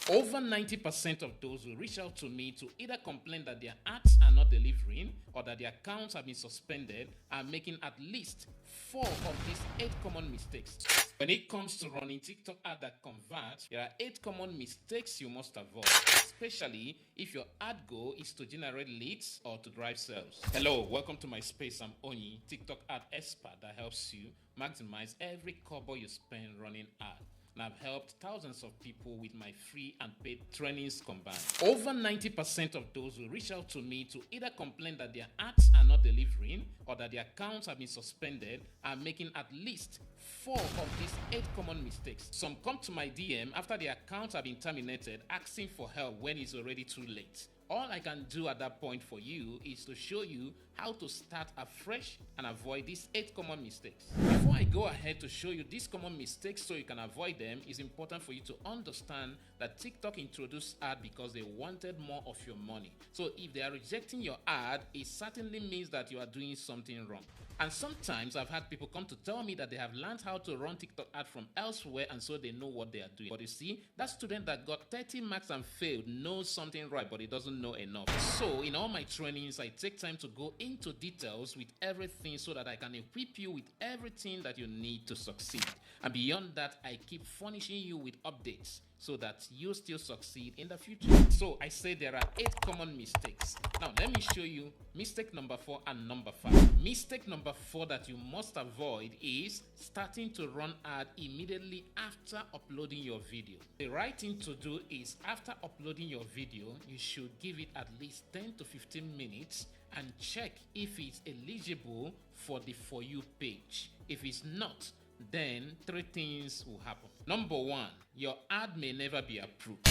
Over 90% of those who reach out to me to either complain that their ads are not delivering or that their accounts have been suspended are making at least 4 of these 8 common mistakes. When it comes to running TikTok ads that convert, there are 8 common mistakes you must avoid, especially if your ad goal is to generate leads or to drive sales. Hello, welcome to my space. I'm Onyi, TikTok ad expert that helps you maximize every kobo you spend running ads. And I've helped thousands of people with my free and paid trainings combined. Over 90% of those who reach out to me to either complain that their ads are not delivering or that their accounts have been suspended are making at least 4 of these 8 common mistakes. Some come to my DM after their accounts have been terminated, asking for help when it's already too late. All I can do at that point for you is to show you how to start afresh and avoid these 8 common mistakes. Before I go ahead to show you these common mistakes so you can avoid them, it's important for you to understand that TikTok introduced ad because they wanted more of your money. So if they are rejecting your ad, it certainly means that you are doing something wrong. And sometimes I've had people come to tell me that they have learned how to run TikTok ad from elsewhere and so they know what they are doing. But you see, that student that got 30 marks and failed knows something right, but he doesn't know enough. So in all my trainings, I take time to go into details with everything so that I can equip you with everything that you need to succeed. And beyond that, I keep furnishing you with updates so that you still succeed in the future. So I say there are 8 common mistakes. Now let me show you mistake number 4 and number 5. Mistake number 4 that you must avoid is starting to run ad immediately after uploading your video. The right thing to do is after uploading your video, you should give it at least 10 to 15 minutes and check if it's eligible for the For You page. If it's not, then 3 things will happen. Number 1, your ad may never be approved.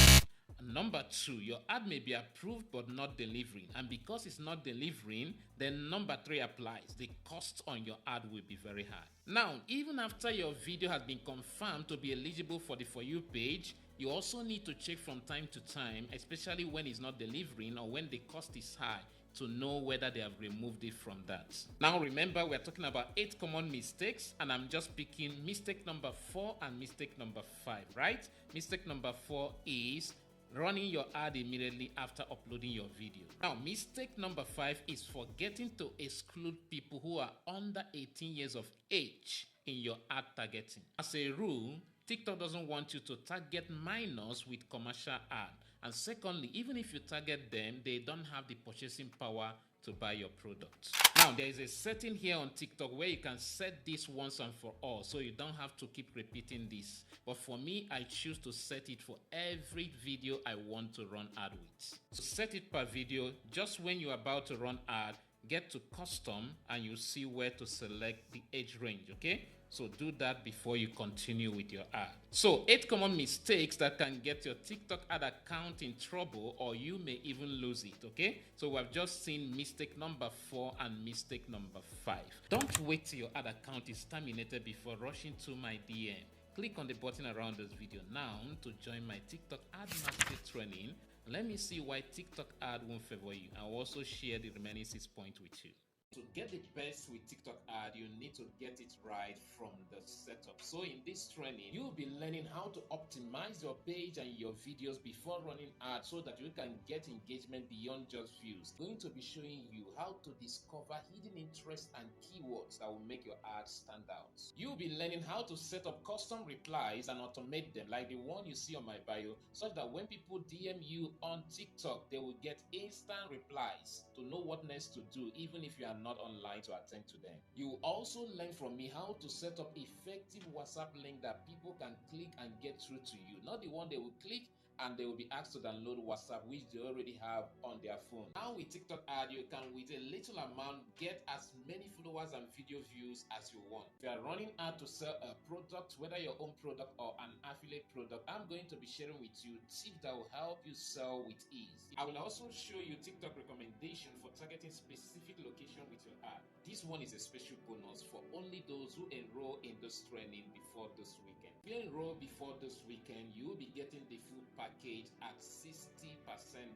Number 2, your ad may be approved but not delivering, and because it's not delivering, then number 3 applies. The cost on your ad will be very high. Now, even after your video has been confirmed to be eligible for the For You page, you also need to check from time to time, especially when it's not delivering or when the cost is high, to know whether they have removed it from that. Now remember, we're talking about 8 common mistakes and I'm just picking mistake number 4 and mistake number 5, right? Mistake number 4 is running your ad immediately after uploading your video. Now, mistake number 5 is forgetting to exclude people who are under 18 years of age in your ad targeting. As a rule, TikTok doesn't want you to target minors with commercial ad. And secondly, even if you target them, they don't have the purchasing power to buy your product. Now, there is a setting here on TikTok where you can set this once and for all, so you don't have to keep repeating this. But for me, I choose to set it for every video I want to run ad with. So set it per video. Just when you're about to run ad, get to custom and you see where to select the age range, okay? So do that before you continue with your ad. So 8 common mistakes that can get your TikTok ad account in trouble or you may even lose it, okay? So we've just seen mistake number 4 and mistake number 5. Don't wait till your ad account is terminated before rushing to my DM. Click on the button around this video now to join my TikTok ad mastery training. Let me see why TikTok ad won't favor you. I'll also share the remaining 6 points with you. To get the best with TikTok ad, you need to get it right from the setup. So in this training, you'll be learning how to optimize your page and your videos before running ads so that you can get engagement beyond just views. I'm going to be showing you how to discover hidden interests and keywords that will make your ads stand out. You'll be learning how to set up custom replies and automate them like the one you see on my bio, such that when people DM you on TikTok, they will get instant replies to know what next to do, even if you are not online to attend to them. You will also learn from me how to set up effective WhatsApp link that people can click and get through to you, not the one they will click and they will be asked to download WhatsApp, which they already have on their phone. Now with TikTok ad, you can with a little amount get as many followers and video views as you want. If you are running ad to sell a product, whether your own product or an affiliate product, I'm going to be sharing with you tips that will help you sell with ease. I will also show you TikTok recommendation for targeting specific location with your ad. This one is a special bonus for only those who enroll in this training before this weekend. If you enroll before this weekend, you will be getting the full package at 60%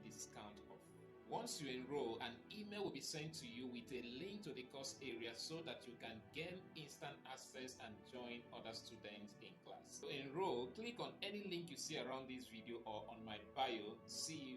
discount off. Once you enroll, an email will be sent to you with a link to the course area so that you can gain instant access and join other students in class. To enroll, click on any link you see around this video or on my bio. See you